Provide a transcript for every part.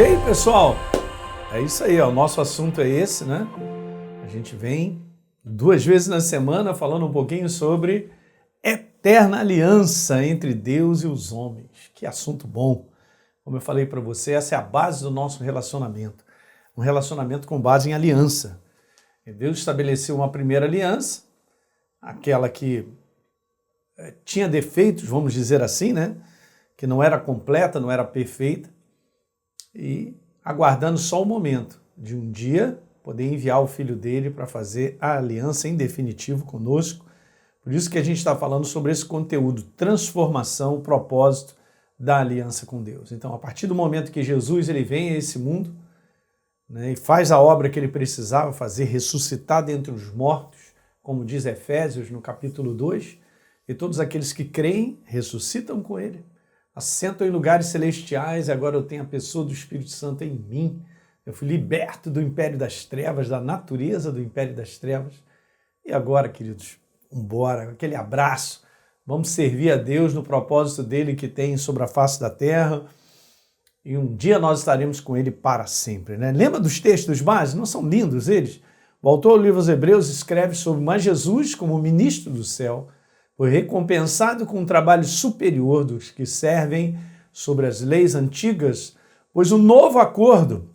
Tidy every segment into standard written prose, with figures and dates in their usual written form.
Ei, pessoal, é isso aí, ó. O nosso assunto é esse, né? A gente vem 2 vezes na semana falando um pouquinho sobre eterna aliança entre Deus e os homens. Que assunto bom. Como eu falei para você, essa é a base do nosso relacionamento. Um relacionamento com base em aliança. E Deus estabeleceu uma primeira aliança, aquela que tinha defeitos, vamos dizer assim, né? Que não era completa, não era perfeita. E aguardando só o momento de um dia poder enviar o Filho dele para fazer a aliança em definitivo conosco. Por isso que a gente está falando sobre esse conteúdo, transformação, propósito da aliança com Deus. Então, a partir do momento que Jesus ele vem a esse mundo, né, e faz a obra que ele precisava fazer, ressuscitar dentre os mortos, como diz Efésios no capítulo 2, e todos aqueles que creem ressuscitam com ele, assentam em lugares celestiais, e agora eu tenho a pessoa do Espírito Santo em mim. Eu fui liberto do império das trevas, da natureza do império das trevas. E agora, queridos, embora, aquele abraço, vamos servir a Deus no propósito dele que tem sobre a face da terra, e um dia nós estaremos com ele para sempre, né? Lembra dos textos básicos? Não são lindos eles? O autor do livro aos Hebreus escreve sobre, mas Jesus, como ministro do céu, foi recompensado com um trabalho superior dos que servem sobre as leis antigas, pois o novo acordo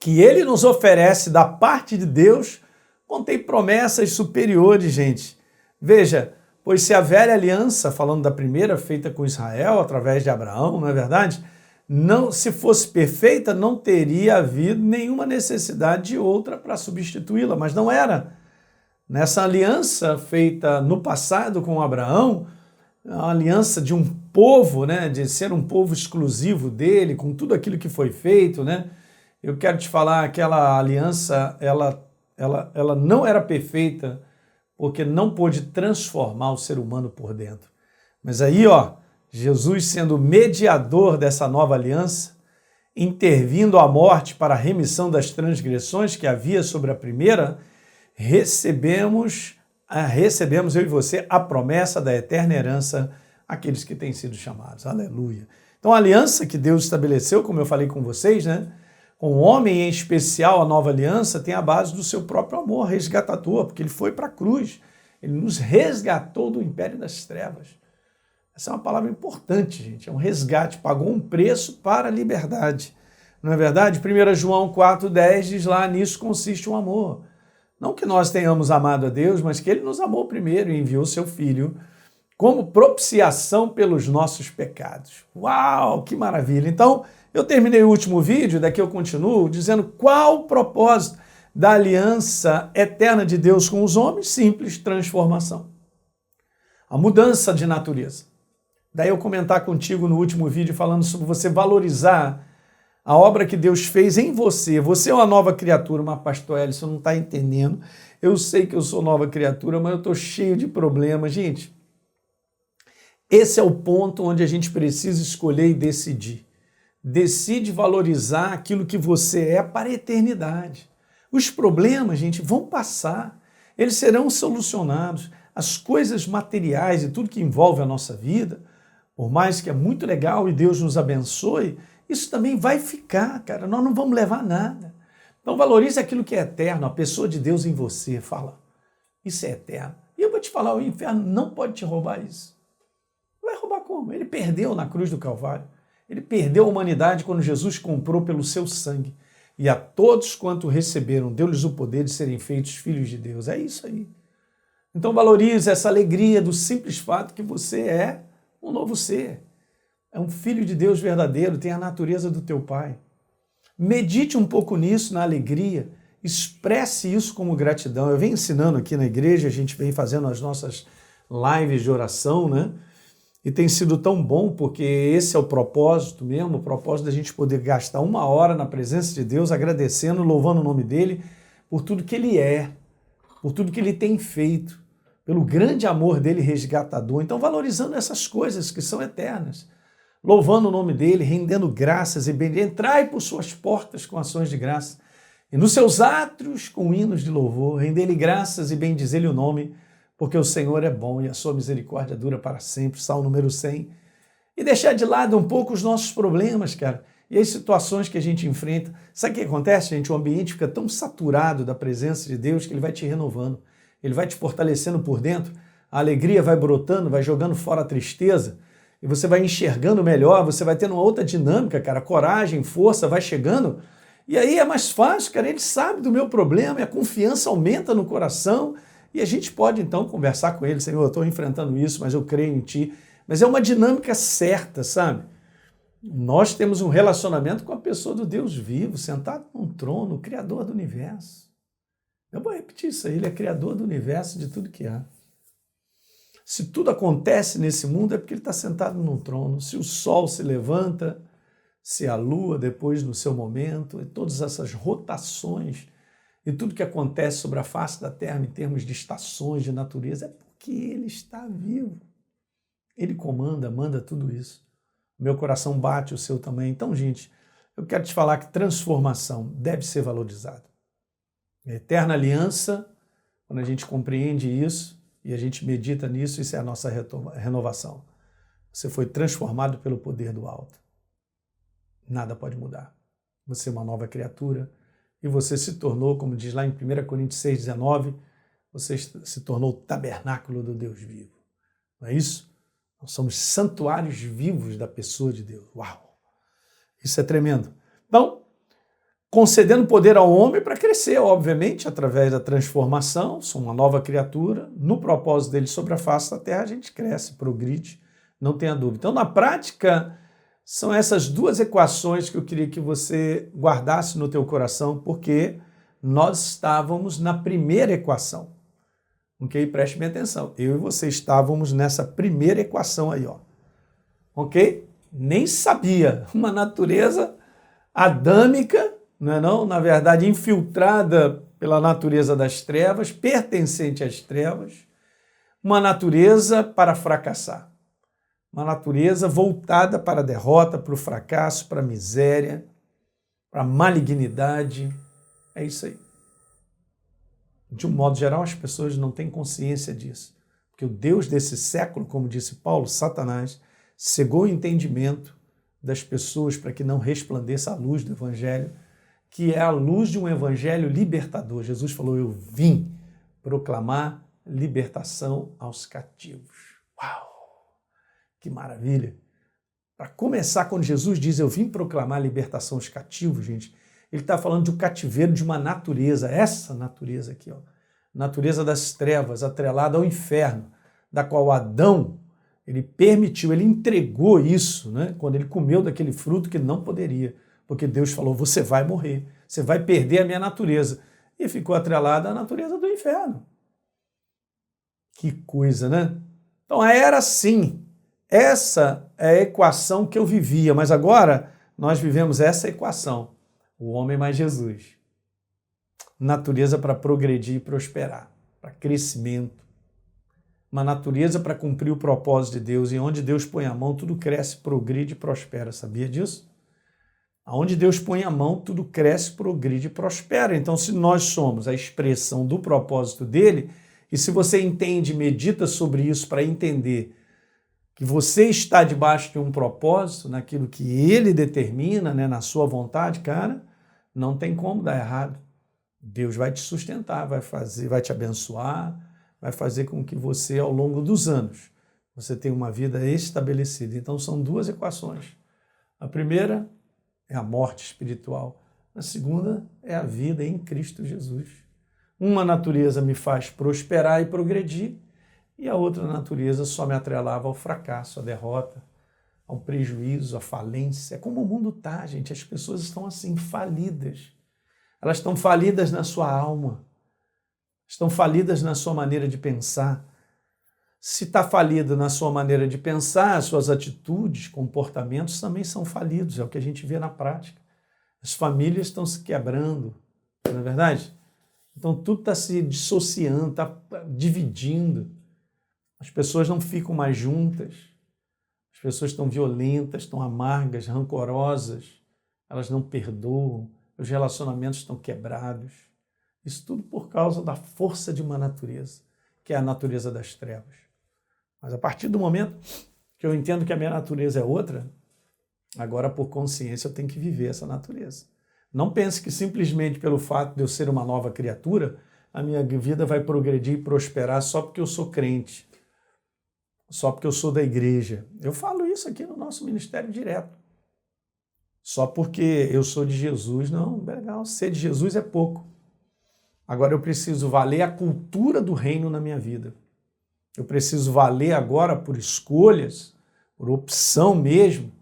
que ele nos oferece da parte de Deus contém promessas superiores, gente. Veja, pois se a velha aliança, falando da primeira feita com Israel através de Abraão, não é verdade? Não, se fosse perfeita, não teria havido nenhuma necessidade de outra para substituí-la, mas não era. Nessa aliança feita no passado com Abraão, a aliança de um povo, né, de ser um povo exclusivo dele, com tudo aquilo que foi feito, né? Eu quero te falar, aquela aliança, ela não era perfeita porque não pôde transformar o ser humano por dentro. Mas aí, ó, Jesus sendo mediador dessa nova aliança, intervindo à morte para a remissão das transgressões que havia sobre a primeira, recebemos eu e você a promessa da eterna herança àqueles que têm sido chamados. Aleluia. Então a aliança que Deus estabeleceu, como eu falei com vocês, né, com o homem em especial, a nova aliança tem a base do seu próprio amor resgatador, porque ele foi para a cruz, ele nos resgatou do império das trevas. Essa é uma palavra importante, gente, é um resgate, pagou um preço para a liberdade. Não é verdade? 1 João 4,10 diz lá, nisso consiste o amor. Não que nós tenhamos amado a Deus, mas que ele nos amou primeiro e enviou seu Filho como propiciação pelos nossos pecados. Uau, que maravilha! Então, eu terminei o último vídeo, daqui eu continuo, dizendo qual o propósito da aliança eterna de Deus com os homens? Simples, transformação. A mudança de natureza. Daí eu comentar contigo no último vídeo falando sobre você valorizar a obra que Deus fez em você. Você é uma nova criatura, mas pastor Hélio, você não está entendendo. Eu sei que eu sou nova criatura, mas eu estou cheio de problemas. Gente, esse é o ponto onde a gente precisa escolher e decidir. Decide valorizar aquilo que você é para a eternidade. Os problemas, gente, vão passar. Eles serão solucionados. As coisas materiais e tudo que envolve a nossa vida, por mais que é muito legal e Deus nos abençoe, isso também vai ficar, cara. Nós não vamos levar nada. Então valorize aquilo que é eterno, a pessoa de Deus em você. Fala, isso é eterno. E eu vou te falar, o inferno não pode te roubar isso. Vai roubar como? Ele perdeu na cruz do Calvário. Ele perdeu a humanidade quando Jesus comprou pelo seu sangue. E a todos quanto receberam, deu-lhes o poder de serem feitos filhos de Deus. É isso aí. Então valorize essa alegria do simples fato que você é um novo ser. É um filho de Deus verdadeiro, tem a natureza do teu Pai. Medite um pouco nisso, na alegria, expresse isso como gratidão. Eu venho ensinando aqui na igreja, a gente vem fazendo as nossas lives de oração, né? E tem sido tão bom, porque esse é o propósito mesmo, o propósito da gente poder gastar 1 hora na presença de Deus, agradecendo, louvando o nome dele, por tudo que ele é, por tudo que ele tem feito, pelo grande amor dele resgatador. Então, valorizando essas coisas que são eternas, louvando o nome dele, rendendo graças e bem. Entrai por suas portas com ações de graça, e nos seus átrios com hinos de louvor, render-lhe graças e bendizer-lhe o nome, porque o Senhor é bom e a sua misericórdia dura para sempre. Salmo número 100. E deixar de lado um pouco os nossos problemas, cara, E as situações que a gente enfrenta, sabe o que acontece, gente? O ambiente fica tão saturado da presença de Deus que ele vai te renovando, ele vai te fortalecendo por dentro, a alegria vai brotando, vai jogando fora a tristeza, e você vai enxergando melhor, você vai tendo uma outra dinâmica, cara, coragem, força, vai chegando, e aí é mais fácil, cara, ele sabe do meu problema, e a confiança aumenta no coração, e a gente pode então conversar com ele, Senhor, eu estou enfrentando isso, mas eu creio em Ti, mas é uma dinâmica certa, sabe? Nós temos um relacionamento com a pessoa do Deus vivo, sentado num trono, o Criador do universo. Eu vou repetir isso aí, ele é Criador do universo, de tudo que há. Se tudo acontece nesse mundo é porque ele está sentado num trono. Se o sol se levanta, se a lua depois no seu momento, e todas essas rotações e tudo que acontece sobre a face da terra em termos de estações, de natureza, é porque ele está vivo. Ele comanda, manda tudo isso. Meu coração bate, o seu também. Então, gente, eu quero te falar que transformação deve ser valorizada. A eterna aliança, quando a gente compreende isso e a gente medita nisso, isso é a nossa renovação. Você foi transformado pelo poder do alto. Nada pode mudar. Você é uma nova criatura e você se tornou, como diz lá em 1 Coríntios 6,19, você se tornou o tabernáculo do Deus vivo. Não é isso? Nós somos santuários vivos da pessoa de Deus. Uau! Isso é tremendo. Então, concedendo poder ao homem para crescer, obviamente, através da transformação, sou uma nova criatura, no propósito dele sobre a face da terra, a gente cresce, progride, não tenha dúvida. Então, na prática, são essas duas equações que eu queria que você guardasse no teu coração, porque nós estávamos na primeira equação. Ok? Preste bem atenção. Eu e você estávamos nessa primeira equação aí, ó. Ok? Nem sabia. Uma natureza adâmica, não é não? Na verdade, infiltrada pela natureza das trevas, pertencente às trevas, uma natureza para fracassar. Uma natureza voltada para a derrota, para o fracasso, para a miséria, para a malignidade. É isso aí. De um modo geral, as pessoas não têm consciência disso. Porque o Deus desse século, como disse Paulo, Satanás, cegou o entendimento das pessoas para que não resplandeça a luz do Evangelho, que é a luz de um Evangelho libertador. Jesus falou, eu vim proclamar libertação aos cativos. Uau! Que maravilha! Para começar, quando Jesus diz, eu vim proclamar libertação aos cativos, gente, ele está falando de um cativeiro de uma natureza, essa natureza aqui, ó, natureza das trevas, atrelada ao inferno, da qual Adão, ele permitiu, ele entregou isso, né, quando ele comeu daquele fruto que não poderia, porque Deus falou, você vai morrer, você vai perder a minha natureza, e ficou atrelada à natureza do inferno. Que coisa, né? Então era assim, essa é a equação que eu vivia, mas agora nós vivemos essa equação. O homem mais Jesus. Natureza para progredir e prosperar, para crescimento. Uma natureza para cumprir o propósito de Deus. E onde Deus põe a mão, tudo cresce, progride e prospera. Sabia disso? Onde Deus põe a mão, tudo cresce, progride e prospera. Então, se nós somos a expressão do propósito dele, e se você entende e medita sobre isso para entender que você está debaixo de um propósito, naquilo que ele determina, né, na sua vontade, cara, não tem como dar errado. Deus vai te sustentar, vai te abençoar, vai fazer com que você, ao longo dos anos, você tenha uma vida estabelecida. Então, são duas equações. A primeira é a morte espiritual. A segunda é a vida em Cristo Jesus. Uma natureza me faz prosperar e progredir, e a outra natureza só me atrelava ao fracasso, à derrota, ao prejuízo, à falência. É como o mundo está, gente. As pessoas estão assim, falidas. Elas estão falidas na sua alma. Estão falidas na sua maneira de pensar. Se está falido na sua maneira de pensar, as suas atitudes, comportamentos também são falidos. É o que a gente vê na prática. As famílias estão se quebrando, não é verdade? Então tudo está se dissociando, está dividindo. As pessoas não ficam mais juntas, as pessoas estão violentas, estão amargas, rancorosas, elas não perdoam, os relacionamentos estão quebrados. Isso tudo por causa da força de uma natureza, que é a natureza das trevas. Mas a partir do momento que eu entendo que a minha natureza é outra, Agora, por consciência, eu tenho que viver essa natureza. Não pense que simplesmente pelo fato de eu ser uma nova criatura, a minha vida vai progredir e prosperar só porque eu sou crente, só porque eu sou da igreja. Eu falo isso aqui no nosso ministério direto. Só porque eu sou de Jesus, não, legal, ser de Jesus é pouco. Agora eu preciso valer a cultura do reino na minha vida. Eu preciso valer agora por escolhas, por opção mesmo,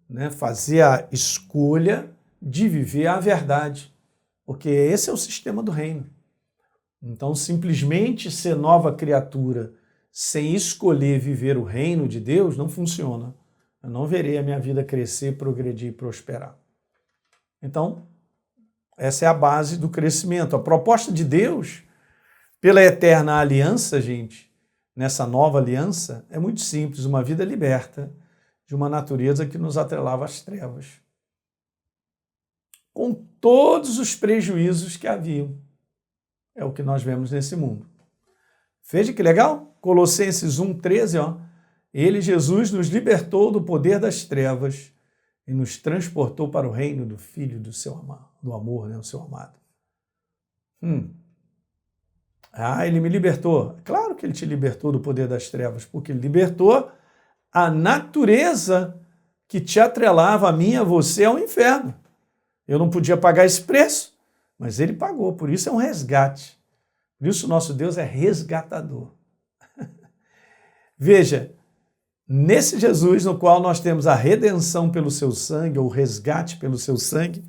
né? Fazer a escolha de viver a verdade, porque esse é o sistema do reino. Então, simplesmente ser nova criatura sem escolher viver o reino de Deus não funciona. Eu não verei a minha vida crescer, progredir e prosperar. Então, essa é a base do crescimento. A proposta de Deus, pela eterna aliança, gente, nessa nova aliança, é muito simples, uma vida liberta de uma natureza que nos atrelava às trevas, com todos os prejuízos que haviam. É o que nós vemos nesse mundo. Veja que legal? Colossenses 1,13, ó. Ele, Jesus, nos libertou do poder das trevas e nos transportou para o reino do Filho do seu amado, do amor, né? O seu amado. Ele me libertou. Claro que ele te libertou do poder das trevas, porque ele libertou a natureza que te atrelava a mim, a você, ao inferno. Eu não podia pagar esse preço, mas ele pagou, por isso é um resgate. Por isso o nosso Deus é resgatador. Veja, nesse Jesus no qual nós temos a redenção pelo seu sangue, ou o resgate pelo seu sangue,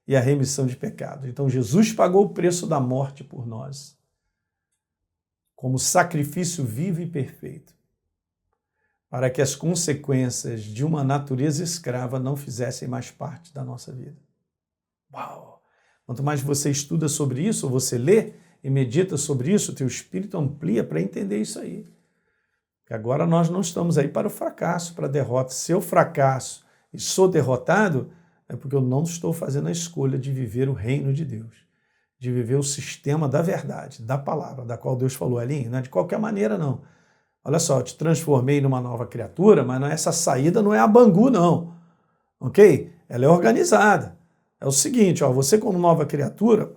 e a remissão de pecado. Então Jesus pagou o preço da morte por nós, como sacrifício vivo e perfeito, para que as consequências de uma natureza escrava não fizessem mais parte da nossa vida. Uau! Quanto mais você estuda sobre isso, você lê e medita sobre isso, o teu espírito amplia para entender isso aí. Porque agora nós não estamos aí para o fracasso, para a derrota. Se eu fracasso e sou derrotado, é porque eu não estou fazendo a escolha de viver o reino de Deus, de viver o sistema da verdade, da palavra, da qual Deus falou, Elinho, não é de qualquer maneira, não. Olha só, eu te transformei numa nova criatura, mas essa saída não é a Bangu, não. Ok? Ela é organizada. É o seguinte, ó, você como nova criatura,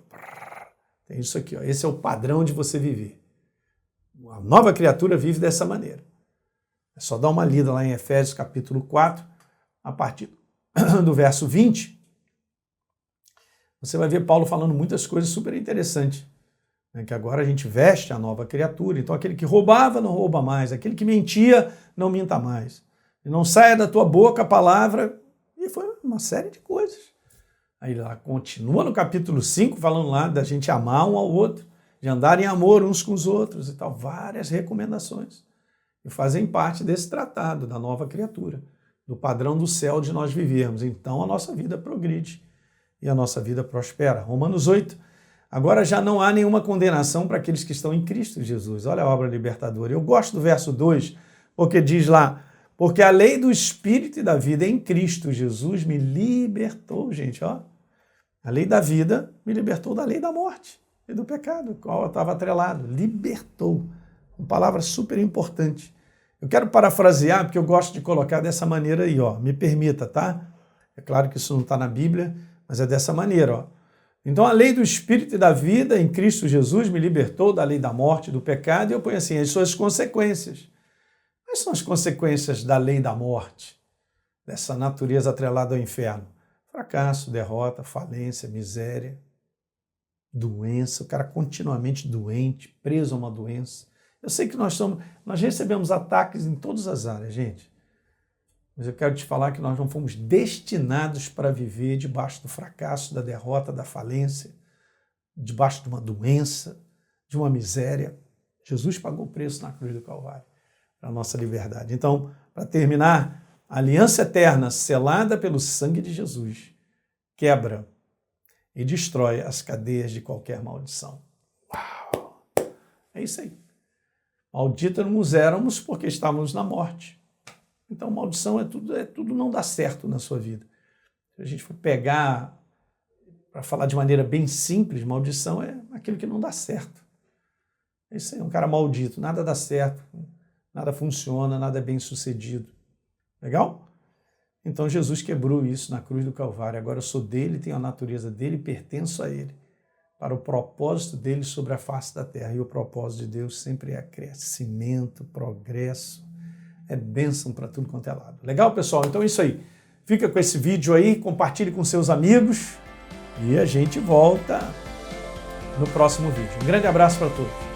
tem isso aqui, ó, esse é o padrão de você viver. A nova criatura vive dessa maneira. É só dar uma lida lá em Efésios capítulo 4, a partir do verso 20. Você vai ver Paulo falando muitas coisas super interessantes. Né, que agora a gente veste a nova criatura. Então aquele que roubava não rouba mais. Aquele que mentia não minta mais. E não saia da tua boca a palavra. E foi uma série de coisas. Aí lá continua no capítulo 5, falando lá da gente amar um ao outro, de andar em amor uns com os outros e tal. Várias recomendações que fazem parte desse tratado da nova criatura, do padrão do céu de nós vivermos. Então a nossa vida progride e a nossa vida prospera. Romanos 8. Agora já não há nenhuma condenação para aqueles que estão em Cristo Jesus. Olha a obra libertadora. Eu gosto do verso 2, porque diz lá, porque a lei do Espírito e da vida em Cristo Jesus me libertou, gente, ó. A lei da vida me libertou da lei da morte e do pecado, qual eu estava atrelado. Libertou. Uma palavra super importante. Eu quero parafrasear, porque eu gosto de colocar dessa maneira aí, ó. Me permita, tá? É claro que isso não está na Bíblia, mas é dessa maneira, ó. Então a lei do Espírito e da vida em Cristo Jesus me libertou da lei da morte e do pecado, e eu ponho assim, as suas consequências. Quais são as consequências da lei da morte? Dessa natureza atrelada ao inferno? Fracasso, derrota, falência, miséria, doença, o cara continuamente doente, preso a uma doença. Eu sei que nós recebemos ataques em todas as áreas, gente. Mas eu quero te falar que nós não fomos destinados para viver debaixo do fracasso, da derrota, da falência, debaixo de uma doença, de uma miséria. Jesus pagou o preço na cruz do Calvário para a nossa liberdade. Então, para terminar, a aliança eterna selada pelo sangue de Jesus quebra e destrói as cadeias de qualquer maldição. Uau! É isso aí. Malditos éramos porque estávamos na morte. Então, maldição é tudo não dá certo na sua vida. Se a gente for pegar, para falar de maneira bem simples, maldição é aquilo que não dá certo. É isso aí, um cara maldito, nada dá certo, nada funciona, nada é bem sucedido. Legal? Então Jesus quebrou isso na cruz do Calvário. Agora eu sou dele, tenho a natureza dele, pertenço a ele, para o propósito dele sobre a face da terra. E o propósito de Deus sempre é crescimento, progresso, é bênção para tudo quanto é lado. Legal, pessoal? Então é isso aí. Fica com esse vídeo aí, compartilhe com seus amigos e a gente volta no próximo vídeo. Um grande abraço para todos.